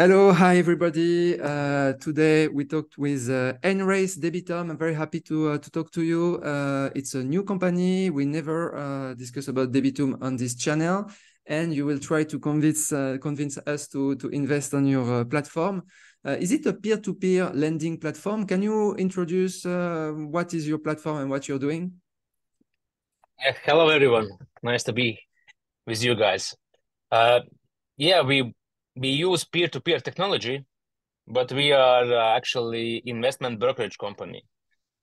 Hello, hi everybody. Today we talked with Debitum. I'm very happy to talk to you. It's a new company. We never discuss about Debitum on this channel, and you will try to convince us to invest on your platform. Is it a peer-to-peer lending platform? Can you introduce what is your platform and what you're doing? Hello, everyone. Nice to be with you guys. Uh, yeah, we use peer-to-peer technology, but we are actually investment brokerage company.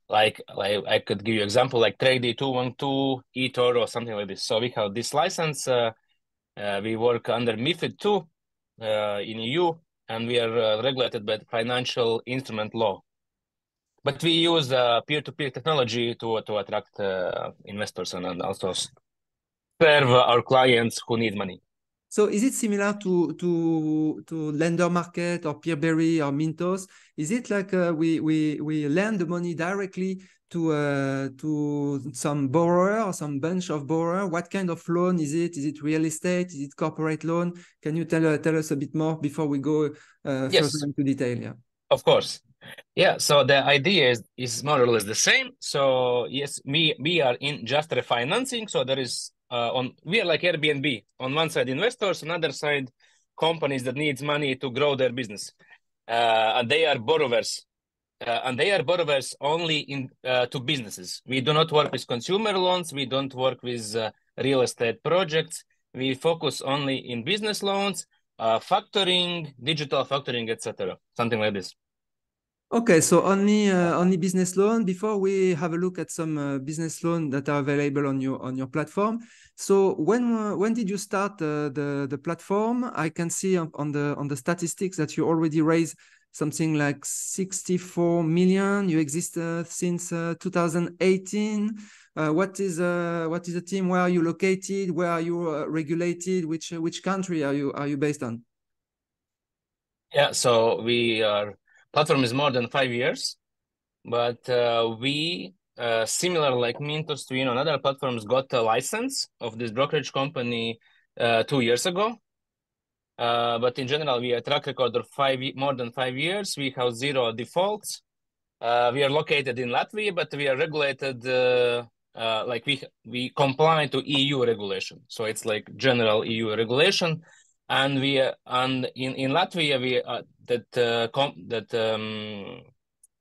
Like I could give you example like Trade 212, eToro, or something like this. So we have this license. We work under MiFID II in EU, and we are regulated by financial instrument law. But we use peer-to-peer technology to attract investors and also serve our clients who need money. So is it similar to lender market or Peerberry or Mintos? Is it like we lend the money directly to some borrower or some bunch of borrower? What kind of loan is it? Is it real estate? Is it corporate loan? Can you tell us a bit more before we go further Yes, into detail? Yeah. of course. Yeah, so the idea is more or less the same. So yes, we are in just refinancing. So there is we are like Airbnb. On one side, investors, on other side, companies that needs money to grow their business. And they are borrowers. And they are borrowers only in to businesses. We do not work with consumer loans. We don't work with real estate projects. We focus only in business loans, factoring, digital factoring, etc. Something like this. Okay, so only business loan. Before we have a look at some business loan that are available on your platform. So when did you start the platform? I can see on the statistics that you already raised something like 64 million. You exist since 2018. What is the team? Where are you located? Where are you regulated? Which country are you based on? Yeah, so we are platform is more than 5 years, but we similar like Mintos to other platforms got a license of this brokerage company 2 years ago. But in general, we have a track record of more than 5 years. We have zero defaults. We are located in Latvia, but we are regulated like we comply to EU regulation. So it's like general EU regulation, and we and in Latvia we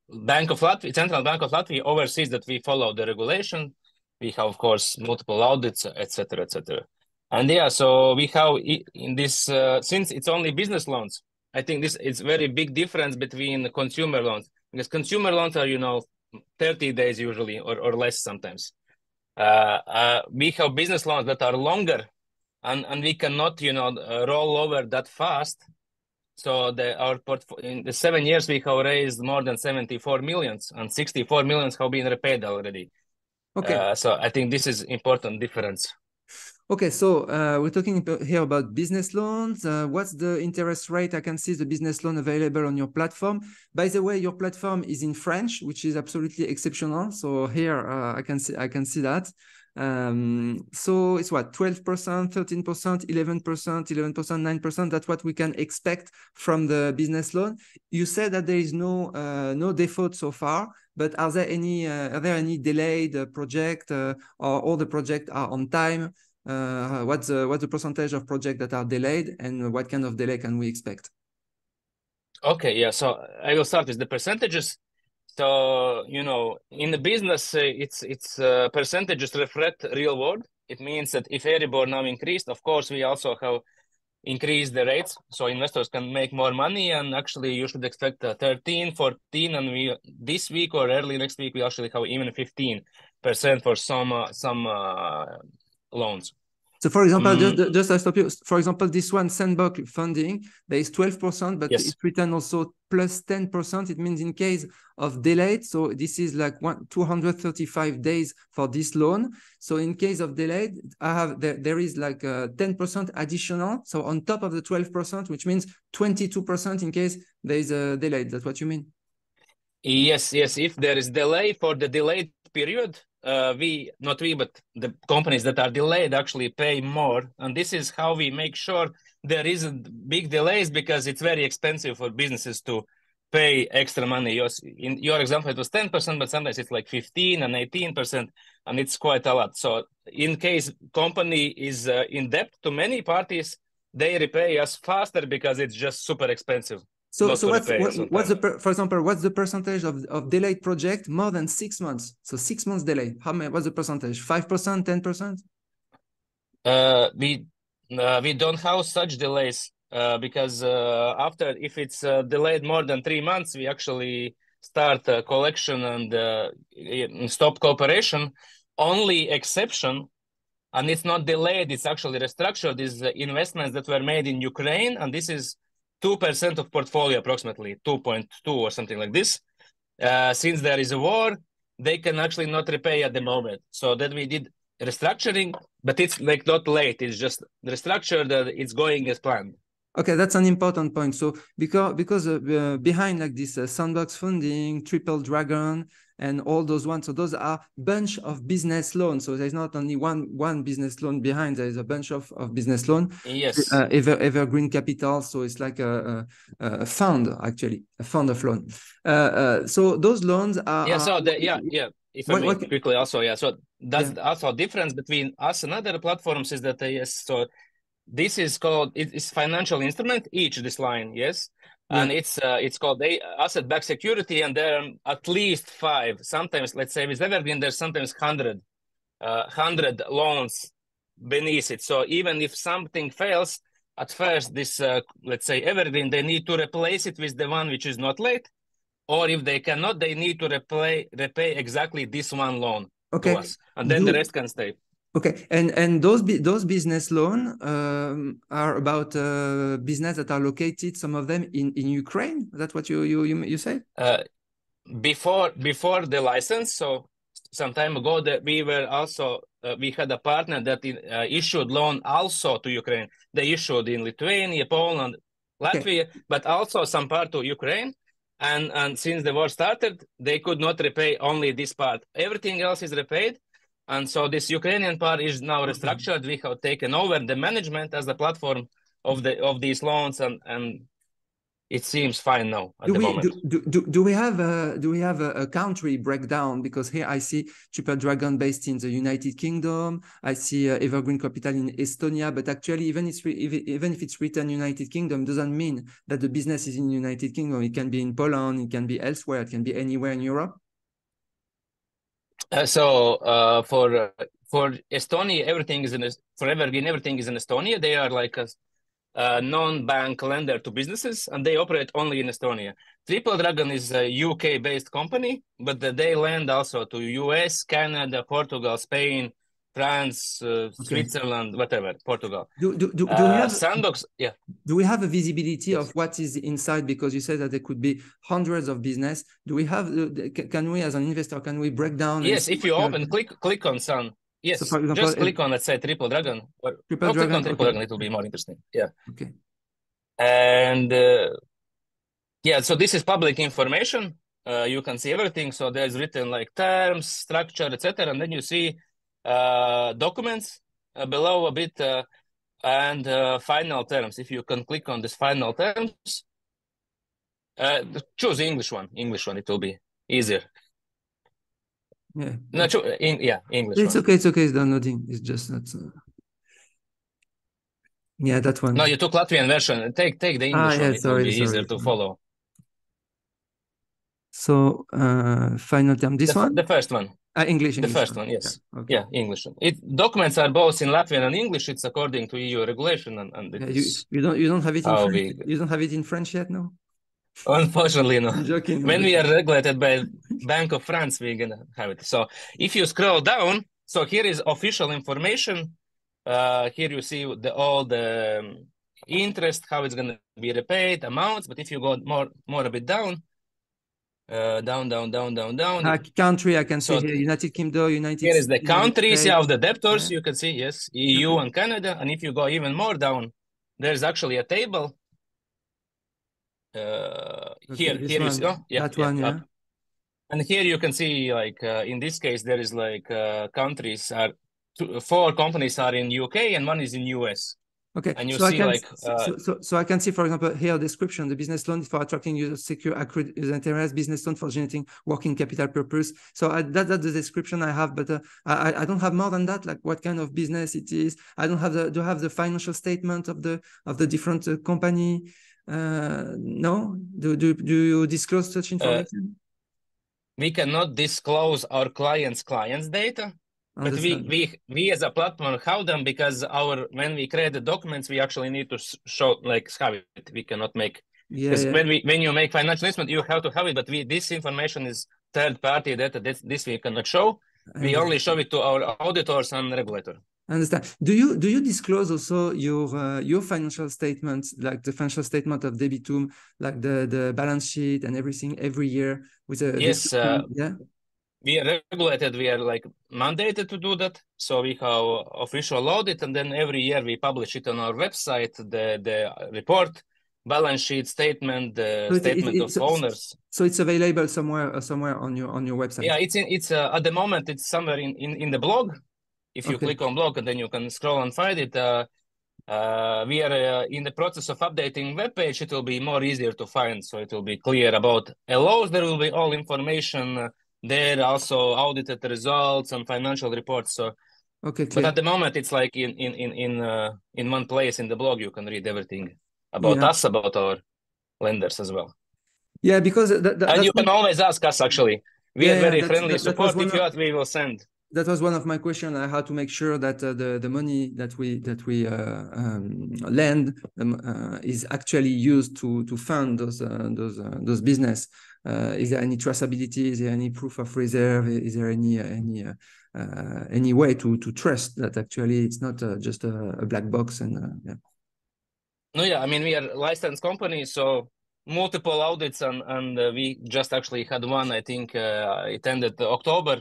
Bank of Latvia, Central Bank of Latvia oversees that we follow the regulation. We have, of course, multiple audits, etc., etc. And yeah, so we have in this since it's only business loans. I think this is very big difference between consumer loans because consumer loans are 30 days usually or less sometimes. We have business loans that are longer, and we cannot roll over that fast. So our in the 7 years we have raised more than 74 millions, and 64 millions have been repaid already. Okay. So I think this is important difference. Okay, so we're talking here about business loans. What's the interest rate? I can see the business loan available on your platform. By the way, your platform is in French, which is absolutely exceptional. So here I can see that. So it's what, 12%, 13%, 11%, 11%, 9%. That's what we can expect from the business loan. You said that there is no default so far, but are there any delayed project or all the projects are on time? What's the percentage of projects that are delayed, and what kind of delay can we expect? Okay, yeah. So I will start with the percentages. So in the business, it's percentages reflect real world. It means that if Euribor now increased, of course, we also have increased the rates, so investors can make more money. And actually, you should expect 13, 14, and we this week or early next week we actually have even 15% for some loans. So, for example, Um, just I stop you. For example, this one, sandbox funding, there is 12%, but yes. it's written also plus 10%. It means in case of delayed. So this is like 235 days for this loan. So in case of delayed, there is like 10% additional. So on top of the 12%, which means 22% in case there is a delayed. That's what you mean? Yes. If there is delay for the delayed period, but the companies that are delayed actually pay more. And this is how we make sure there isn't big delays, because it's very expensive for businesses to pay extra money. In your example, it was 10%, but sometimes it's like 15 and 18%, and it's quite a lot. So in case company is in debt to many parties, they repay us faster because it's just super expensive. So for example, what's the percentage of delayed project more than 6 months? So 6 months delay. What's the percentage? 5%, 10%? We don't have such delays because after, if it's delayed more than 3 months, we actually start collection and stop cooperation. Only exception, and it's not delayed, it's actually restructured, is investments that were made in Ukraine, and this is 2% of portfolio, approximately 2.2 or something like this. Since there is a war, they can actually not repay at the moment. So that we did restructuring, but it's like not late. It's just restructured. It's going as planned. Okay, that's an important point. So because behind like this sandbox funding, Triple Dragon, and all those ones, so those are bunch of business loans. So there's not only one business loan behind. There is a bunch of business loan. Yes. Evergreen Capital. So it's like a fund, actually, a fund of loan. So those loans are. Yeah. So if I may quickly also, so that's also a difference between us and other platforms is that so this is called, it's financial instrument, this line, yes. And it's called asset-backed security, and there are at least 5. Sometimes, let's say with Evergreen, there's sometimes 100 loans beneath it. So even if something fails, at first this, let's say Evergreen, they need to replace it with the one which is not late. Or if they cannot, they need to repay exactly this one loan to us. And then the rest can stay. Okay, and those business loans are about business that are located, some of them in Ukraine. Is that what you say? Before the license, so some time ago, that we were also we had a partner that issued loan also to Ukraine. They issued in Lithuania, Poland, Latvia, but also some part to Ukraine. And since the war started, they could not repay only this part. Everything else is repaid. And so this Ukrainian part is now restructured. We have taken over the management as the platform of these loans, and it seems fine now at the moment. Do we have a country breakdown? Because here I see Triple Dragon based in the United Kingdom. I see Evergreen Capital in Estonia, but actually even if it's written United Kingdom, doesn't mean that the business is in United Kingdom. It can be in Poland, it can be elsewhere, it can be anywhere in Europe. For Estonia, everything is for Evergreen, everything is in Estonia. They are like a non-bank lender to businesses, and they operate only in Estonia. Triple Dragon is a UK-based company, but they lend also to US, Canada, Portugal, Spain, France, Switzerland, whatever, Portugal. Do we have Sandbox? Yeah. Do we have a visibility of what is inside? Because you said that there could be hundreds of business. Do we have? Can we, as an investor, can we break down? Yes, if you open, click on some. Yes, so for example, just click on, let's say, Triple Dragon. Click on Triple Dragon, it will be more interesting. Yeah. Okay. And so this is public information. You can see everything. So there's written like terms, structure, etc. And then you see documents below a bit and final terms. If you can click on this final terms, choose the English one. It will be easier. Yeah. No, English. It's okay. It's okay. It's downloading. It's just not. Yeah, that one. No, you took Latvian version. Take the English one. It will be easier to follow. So, final term. This one. The first one. English. The first one. Yes. Yeah, okay. English. Documents are both in Latvian and English. It's according to EU regulation, and you don't have it in French. You don't have it in French yet, no? Unfortunately, no. I'm joking. When we are regulated by Bank of France, we're gonna have it. So if you scroll down, so here is official information. Here you see all the interest, how it's gonna be repaid, amounts. But if you go more a bit down, down. Country, I can see here, United Kingdom, United. Here is the countries of the debtors. You can see, yes, EU and Canada. And if you go even more down, there's actually a table. Here you see, that one, yeah. And here you can see, like in this case, there is like countries are 4 companies are in UK and one is in US. Okay, And you so I see can like so I can see, for example, here description: the business loan is for attracting users, secure accrued user interest, business loan for generating working capital purpose. So that's the description I have, but I don't have more than that. Like what kind of business it is. I don't have do I have the financial statement of the different company. No, do you disclose such information? we cannot disclose our clients' data, but Understand. we as a platform have them because when we create the documents, we actually need to show like have it. We cannot make Yeah, because yeah. when you make financial investment, you have to have it. But this information is third party data. This we cannot show. We only show it to our auditors and regulator. I understand. Do you disclose also your financial statements, like the financial statement of Debitum, like the balance sheet and everything every year with a Yes, description? Yeah. we are regulated. We are like mandated to do that. So we have official audit, and then every year we publish it on our website. The report, balance sheet statement, the So statement of owners. so it's available somewhere on your website. Yeah, it's at the moment it's somewhere in the blog. If you Okay. click on blog, and then you can scroll and find it. We are in the process of updating web page. It will be more easier to find, so it will be clear about LOs. There will be all information there, also audited results and financial reports. So, Okay, but clear. at the moment, it's like in one place in the blog. You can read everything about Yeah. us, about our lenders as well. Yeah, because And that's you can always ask us. Actually, we are yeah, very friendly that was support. one If you of ask, we will send. that was one of my questions. I had to make sure that the money that we lend is actually used to fund those business. Is there any traceability? Is there any proof of reserve? Is there any way to trust that actually it's not just a black box? And yeah. No, yeah, I mean we are a licensed company, so multiple audits, and we just actually had one. I think it ended October.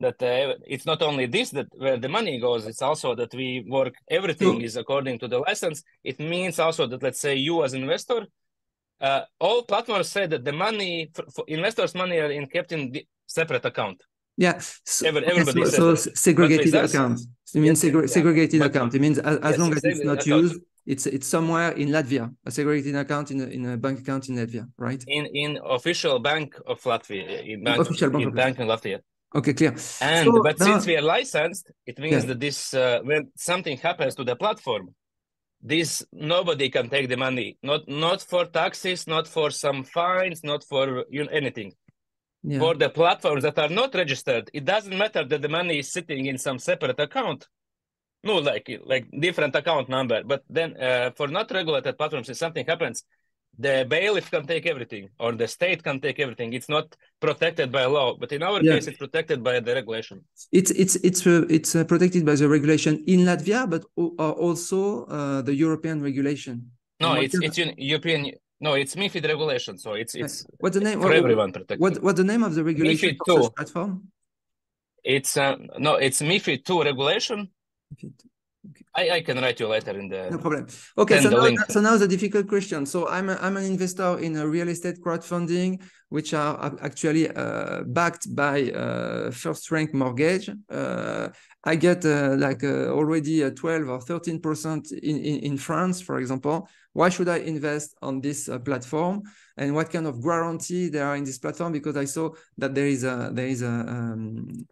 That it's not only this that where the money goes, it's also that we work. Everything So is according to the license. It means also that, let's say, you as investor, all platforms say that the money for investors' money are kept in the separate account. yeah, okay, Everybody says so that, but with segregated us, account. It yeah, means yeah, segregated but account. It means as yes, long as it's exactly not account. used, it's somewhere in Latvia, a segregated account in a bank account in Latvia, right? In official bank of Latvia, Official bank in of Latvia. bank in Latvia. Okay, clear. And So but since now, we are licensed, it means yeah, that this when something happens to the platform, this nobody can take the money. Not for taxes, not for some fines, not for anything. yeah, For the platforms that are not registered, it doesn't matter that the money is sitting in some separate account. No, like different account number. But then for not regulated platforms, if something happens, the bailiff can take everything, or the state can take everything. It's not protected by law, but in our yeah. case, it's protected by the regulation. It's protected by the regulation in Latvia, but also the European regulation. No, And what it's European. No, it's MiFID regulation, so it's what's the name? for everyone protected. What's the name of the regulation MiFID for such two. platform? It's no, it's MiFID two regulation. Okay. I can write you later in No the problem. Okay, send the link. so now the difficult question. So I'm an investor in a real estate crowdfunding, which are actually backed by first rank mortgage. I get already 12 or 13% in France, for example. Why should I invest on this platform? And what kind of guarantee there are in this platform? Because I saw that there is an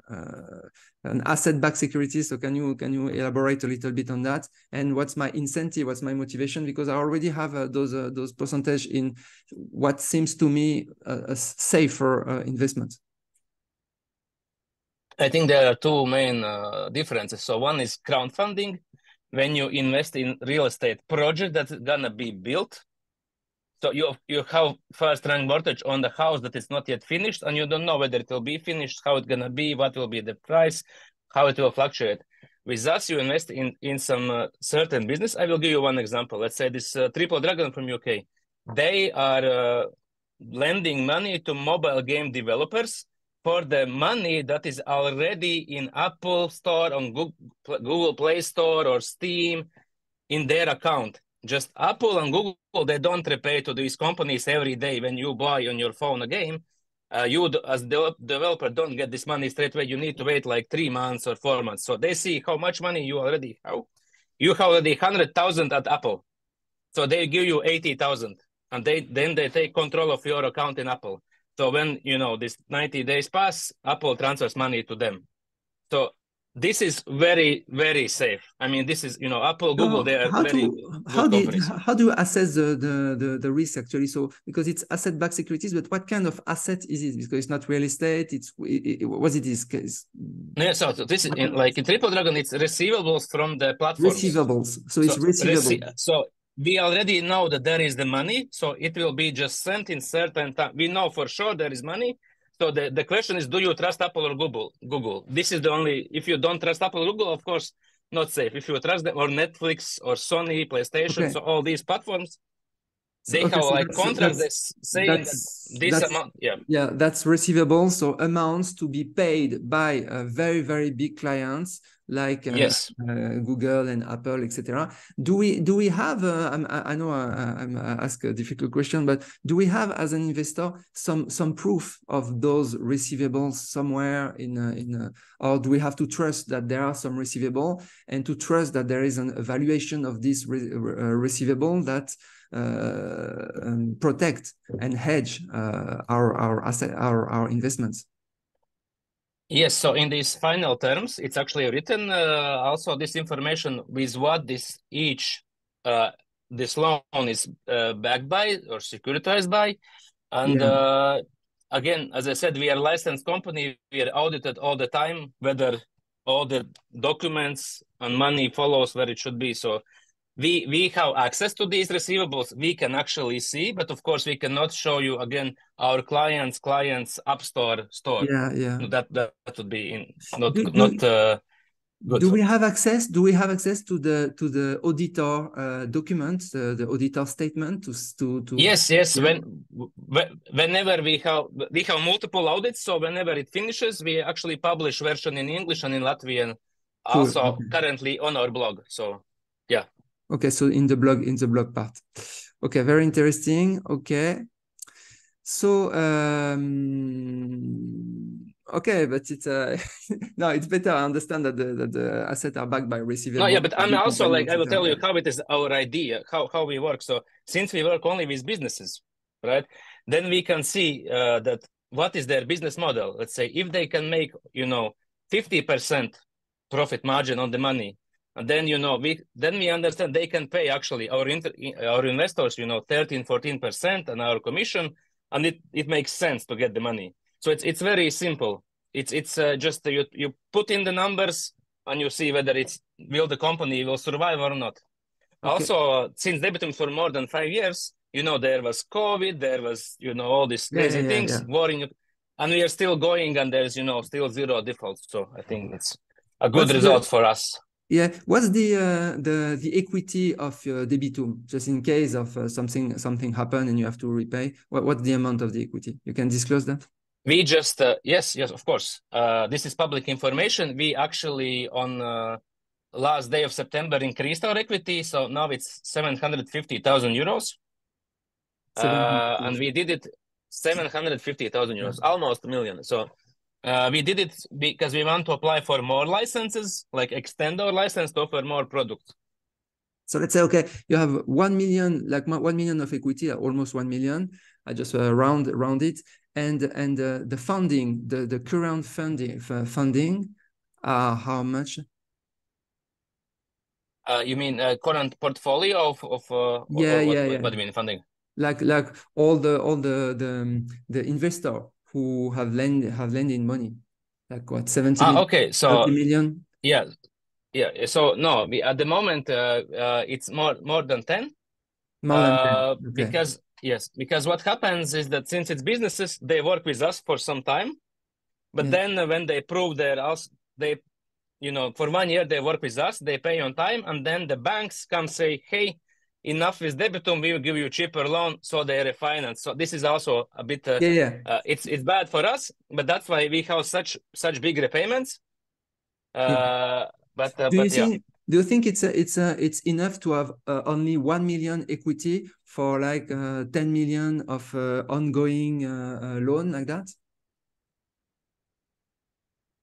asset-backed security. So can you elaborate a little bit on that? And what's my incentive? What's my motivation? Because I already have those percentage in what seems to me a safer investment. I think there are two main differences. So one is crowdfunding, when you invest in real estate project that's gonna be built. So you have first rank mortgage on the house that is not yet finished, and you don't know whether it will be finished, how it's gonna be, what will be the price, how it will fluctuate. With us, you invest in some certain business. I will give you one example. Let's say this Triple Dragon from UK. They are lending money to mobile game developers for the money that is already in Apple Store, on Google Play Store or Steam in their account. Just Apple and Google, they don't repay to these companies every day when you buy on your phone a game. you as developer don't get this money straight away. You need to wait like 3 months or 4 months. So they see how much money you already have. You have already 100,000 at Apple. So they give you 80,000 and then they take control of your account in Apple. So when, this 90 days pass, Apple transfers money to them. So this is very, very safe. I mean, this is, Apple, Google, they are very good companies. How do you assess the risk actually? So because it's asset-backed securities, but what kind of asset is it? Because it's not real estate. What it is? Yeah, so this is like in Triple Dragon, it's receivables from the platforms. Receivables. So it's receivable. So we already know that there is the money. So it will be just sent in certain time. We know for sure there is money. So the question is, do you trust Apple or Google? This is the only, if you don't trust Apple or Google, of course, not safe. If you trust them or Netflix or Sony, PlayStation, Okay. so all these platforms, they okay, have so like contracts saying that this amount, yeah, that's receivable. So amounts to be paid by very, very big clients like yes. Google and Apple, etc. Do we have? I know I'm ask a difficult question, but do we have as an investor some proof of those receivables somewhere or do we have to trust that there are some receivable and to trust that there is an evaluation of this receivable that protect and hedge our asset, our investments? Yes, so in these final terms, it's actually written also this information with what this loan is backed by or securitized by. And again, as I said, we are a licensed company. We are audited all the time, whether all the documents and money follows where it should be. So we have access to these receivables. We can actually see, but of course we cannot show you again our clients app store. Yeah. That would be not good. Do we have access? Do we have access to the auditor documents, the auditor statement to? Yes. Yeah. Whenever we have multiple audits, so whenever it finishes, we actually publish version in English and in Latvian, Cool. also currently on our blog. So yeah. Okay, so in the blog part. Okay, very interesting. Okay, so okay, but it's no, it's better. I understand that the assets are backed by receivables. No, yeah, but I'm also company, I will tell you how it is our idea, how we work. So since we work only with businesses, right, then we can see that what is their business model. Let's say if they can make 50% profit margin on the money, and then we understand they can pay actually our investors 13-14% on our commission, and it makes sense to get the money. So it's very simple. It's just you put in the numbers and you see whether will the company will survive or not. Okay. Also, since Debitum for more than 5 years, there was COVID, there was all these crazy things, worrying, and we are still going, and there's still zero default. So I think it's a good result for us. Yeah, what's the equity of Debitum, just in case of something happen and you have to repay? What's the amount of the equity? You can disclose that? We just yes, of course. This is public information. We actually on last day of September increased our equity, so now it's 750,000 euros. And we did it 750,000 euros, almost a million. So we did it because we want to apply for more licenses, like extend our license to offer more products. So let's say, okay, you have 1 million, like 1 million of equity, almost 1 million. I just round it, and the funding, the current funding, how much? You mean current portfolio of what do you mean funding? Like all the investor who have lending money, like what 70 million? Okay, so 30 million. Yeah. So no, at the moment it's more than 10. More than 10. Okay. Because what happens is that since it's businesses, they work with us for some time, but then when they prove they for 1 year they work with us, they pay on time, and then the banks come say, hey, enough with Debitum, we will give you a cheaper loan, so they refinance. So this is also a bit it's bad for us, but that's why we have such big repayments. Do you think it's enough to have only 1 million equity for like 10 million of ongoing loan like that?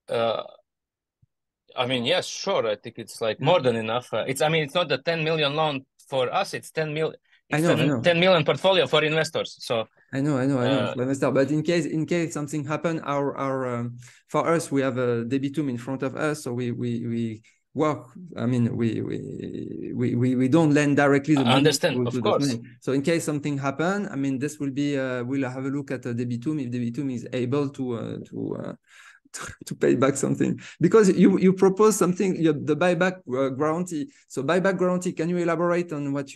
I mean, yes, sure. I think it's like more than enough. It's not the 10 million loan for us. It's 10 million. It's I know. 10 million portfolio for investors. So I know. But in case something happen, for us we have a Debitum in front of us, so we work. I mean, we don't lend directly the I money understand, to of the course. money. So in case something happen, I mean, this will be we'll have a look at Debitum if Debitum is able to pay back something, because you propose something, the buyback guarantee. So buyback guarantee, can you elaborate on what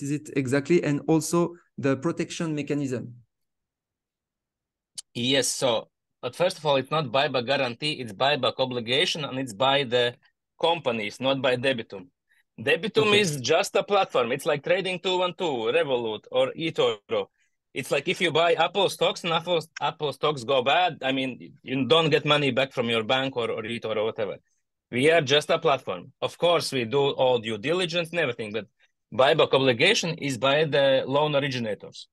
is it exactly, and also the protection mechanism? Yes, so but first of all, it's not buyback guarantee, it's buyback obligation, and it's by the companies, not by Debitum. Debitum is just a platform. It's like trading 212, Revolut, or eToro. It's like if you buy Apple stocks and Apple stocks go bad, I mean, you don't get money back from your bank or eToro or whatever. We are just a platform. Of course, we do all due diligence and everything, but buyback obligation is by the loan originators.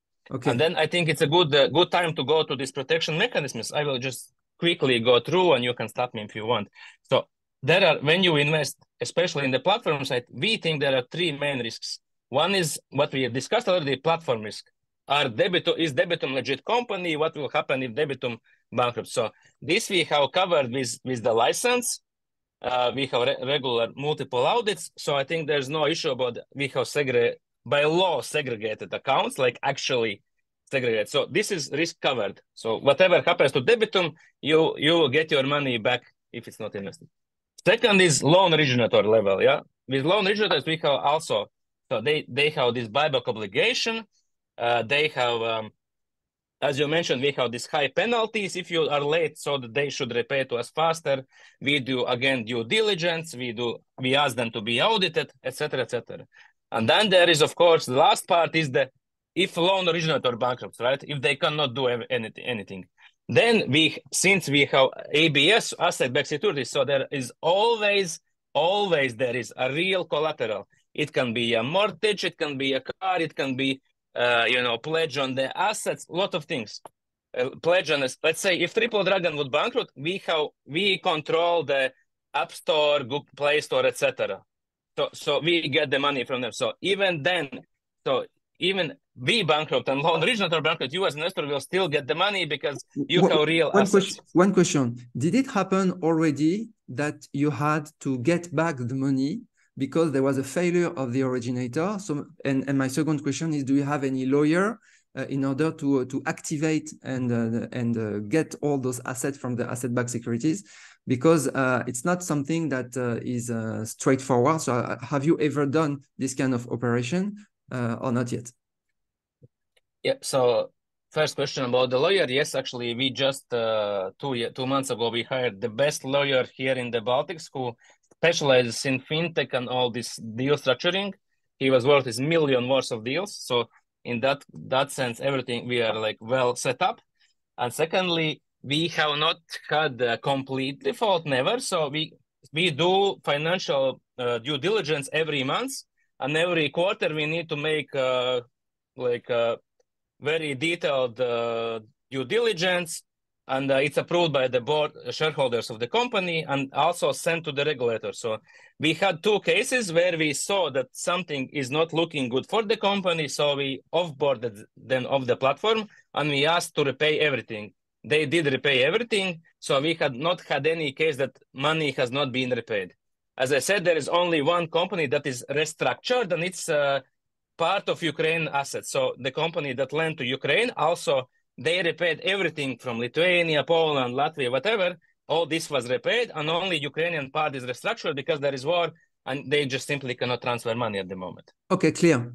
And then I think it's a good time to go to these protection mechanisms. I will just quickly go through, and you can stop me if you want. So there are, when you invest, especially in the platform side, we think there are three main risks. One is what we discussed already, platform risk. Is Debitum legit company? What will happen if Debitum bankrupt? So this we have covered with the license. We have regular multiple audits. So I think there's no issue about we have by law segregated accounts, like actually segregated. So this is risk covered. So whatever happens to Debitum, you will get your money back if it's not invested. Second is loan originator level. Yeah, with loan originators we have also, so they have this buyback obligation. They have, as you mentioned, we have these high penalties if you are late, so that they should repay to us faster. We do again due diligence. We ask them to be audited, etc., etc. And then there is, of course, the last part is if loan originator bankrupts, right? If they cannot do anything, then since we have ABS, asset-backed securities, so there is always there is a real collateral. It can be a mortgage, it can be a car, it can be pledge on the assets, a lot of things. Pledge on this. Let's say if Triple Dragon would bankrupt, we control the App Store, Google Play Store, etc. So we get the money from them. So even then, even we bankrupt and loan originator bankrupt, you as investor will still get the money because you have real assets. One question. Did it happen already that you had to get back the money because there was a failure of the originator? So, and my second question is, do you have any lawyer in order to activate and get all those assets from the asset-backed securities? Because it's not something that is straightforward. So have you ever done this kind of operation or not yet? Yeah, so first question about the lawyer. Yes, actually, we just 2 months ago, we hired the best lawyer here in the Baltics who specializes in fintech and all this deal structuring. He was worth his million worth of deals. So in that sense, everything we are like well set up. And secondly, we have not had a complete default, never. So we do financial due diligence every month, and every quarter we need to make very detailed due diligence, and it's approved by the board shareholders of the company and also sent to the regulator. So we had 2 cases where we saw that something is not looking good for the company, so we offboarded them off the platform and we asked to repay everything. They did repay everything, so we had not had any case that money has not been repaid. As I said, there is only one company that is restructured, and it's part of Ukraine assets. So the company that lent to Ukraine, also they repaid everything from Lithuania, Poland, Latvia, whatever. All this was repaid, and only Ukrainian part is restructured because there is war, and they just simply cannot transfer money at the moment. Okay, clear.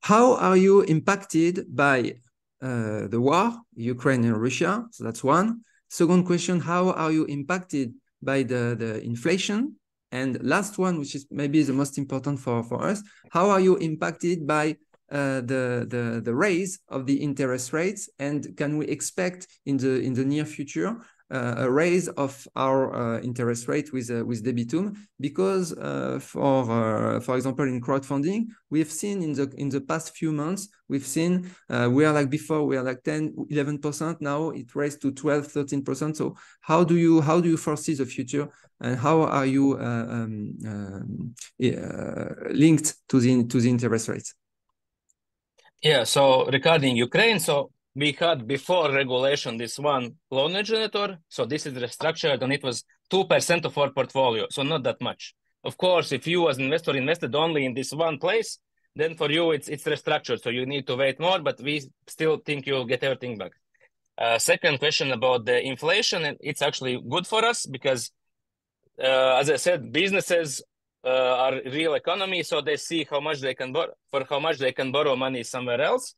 How are you impacted by the war, Ukraine and Russia? So that's one. Second question, how are you impacted by the inflation? And last one, which is maybe the most important for us, how are you impacted by the raise of the interest rates? And can we expect in the near future a raise of our interest rate with Debitum, because for example, in crowdfunding, we've seen in the past few months, we've seen we are like before, we are like 10-11%. Now it raised to 12-13%. So how do you foresee the future, and how are you linked to the interest rates? Yeah, so regarding Ukraine, so we had before regulation this one loan originator. So this is restructured, and it was 2% of our portfolio, so not that much. Of course, if you as an investor invested only in this one place, then for you it's restructured, so you need to wait more, but we still think you'll get everything back. Second question about the inflation, it's actually good for us because, as I said, businesses are real economy, so they see how much they can borrow money somewhere else,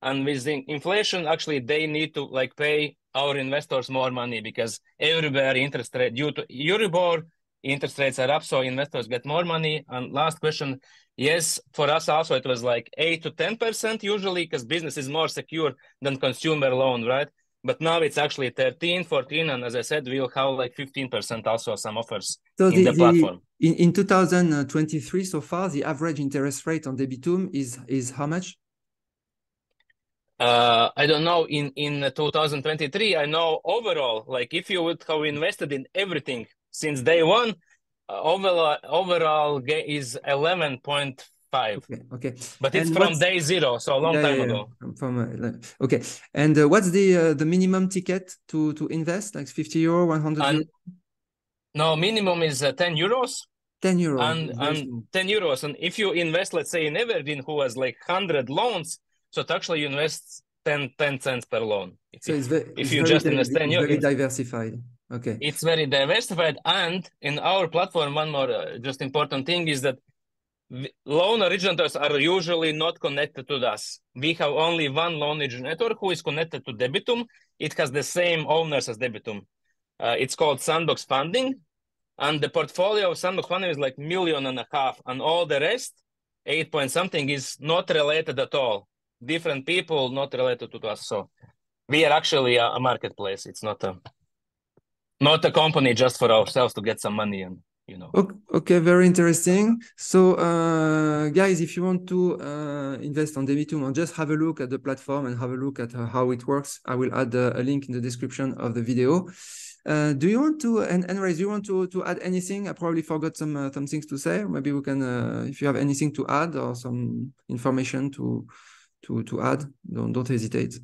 and with the inflation, actually they need to like pay our investors more money because everywhere interest rate due to Euribor, interest rates are up, so investors get more money. And last question, yes, for us also it was like 8 to 10% usually because business is more secure than consumer loan, right? But now it's actually 13, 14, and as I said, we'll have like 15% also some offers in the platform. In 2023 so far, the average interest rate on Debitum is how much? I don't know in 2023. I know overall, like if you would have invested in everything since day one, overall is 11.5. Okay. But it's from day zero, so a long time ago. Okay. And what's the minimum ticket to invest? Like 50 euro, 100 euro? No, minimum is 10 euros. 10 euros. And 10 euros. And if you invest, let's say in Evergreen, who has like 100 loans, so it actually you invest 10 cents per loan. If you just invest 10 euros, it's very diversified. Okay. It's very diversified. And in our platform, one more just important thing is that loan originators are usually not connected to us. We have only one loan originator who is connected to Debitum. It has the same owners as Debitum. It's called Sandbox Funding. And the portfolio of Sandbox Funding is like 1.5 million, and all the rest, 8 point something, is not related at all. Different people, not related to us. So we are actually a marketplace. It's not a company just for ourselves to get some money and, you know. Okay, very interesting. So, guys, if you want to invest on Debitum or just have a look at the platform and have a look at how it works, I will add a link in the description of the video. Do you want to, and Ray, do you want to add anything? I probably forgot some things to say. Maybe we can, if you have anything to add or some information to add, don't hesitate.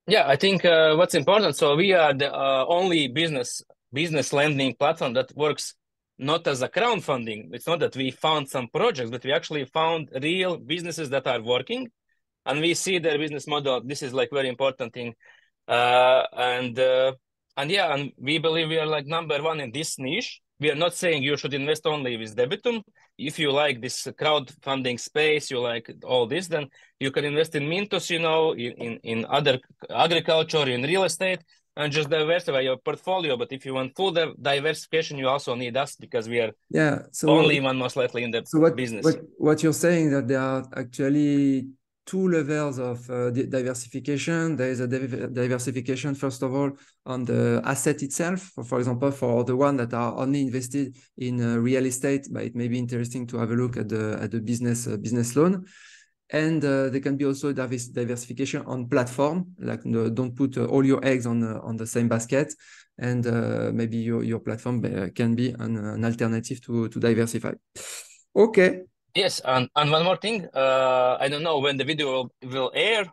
Yeah, I think what's important. So we are the only business lending platform that works not as a crowdfunding. It's not that we found some projects, but we actually found real businesses that are working, and we see their business model. This is like very important thing, and we believe we are like number one in this niche. We are not saying you should invest only with Debitum. If you like this crowdfunding space, you like all this, then you can invest in Mintos, you know, in other agriculture, in real estate, and just diversify your portfolio. But if you want full diversification, you also need us because we are only one most likely in the business. What you're saying that there are actually two levels of diversification. There is a diversification, first of all, on the asset itself. For example, for the one that are only invested in real estate, but it may be interesting to have a look at the business loan. And there can be also diversification on platform, like don't put all your eggs on the same basket. And maybe your platform can be an alternative to diversify. Okay. Yes, and one more thing, I don't know when the video will air,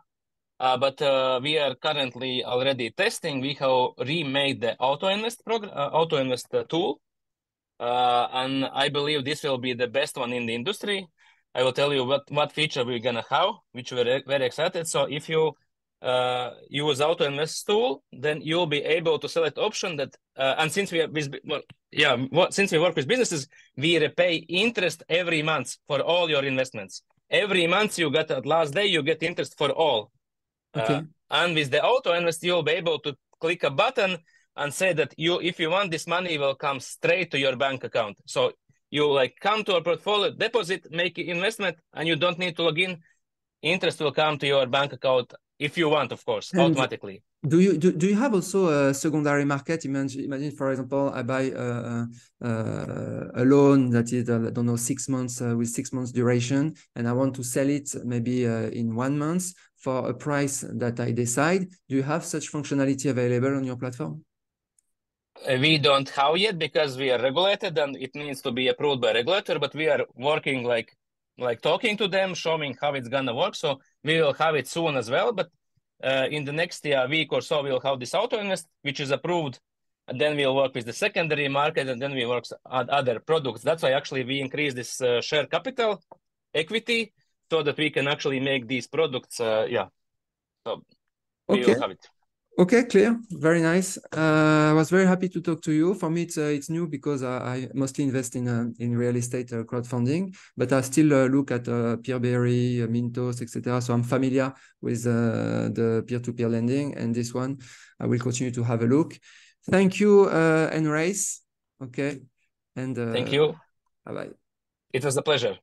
but we are currently already testing. We have remade the auto invest tool, and I believe this will be the best one in the industry. I will tell you what feature we're gonna have, which we're very excited. So if you use auto invest tool, then you'll be able to select option that, and since we work with businesses, we repay interest every month for all your investments. Every month you get at last day, you get interest for all. Okay. And with the auto invest, you'll be able to click a button and say that if you want this money, will come straight to your bank account. So you like come to a portfolio, deposit, make investment, and you don't need to log in. Interest will come to your bank account if you want, of course, And automatically. do you have also a secondary market? Imagine, for example, I buy a loan that is, I don't know, 6 months with 6 months duration, and I want to sell it maybe in 1 month for a price that I decide. Do you have such functionality available on your platform? We don't have yet because we are regulated and it needs to be approved by regulator, but we are working like talking to them, showing how it's gonna work. So we will have it soon as well. But in the next week or so, we'll have this auto invest, which is approved. And then we'll work with the secondary market, and then we work on other products. That's why actually we increase this share capital equity so that we can actually make these products. So we will have it. Okay, clear. Very nice. I was very happy to talk to you. For me, it's new because I mostly invest in real estate crowdfunding, but I still look at Peerberry, Mintos, etc. So I'm familiar with the peer-to-peer lending, and this one I will continue to have a look. Thank you, Enrace. Okay, and thank you. bye bye. It was a pleasure.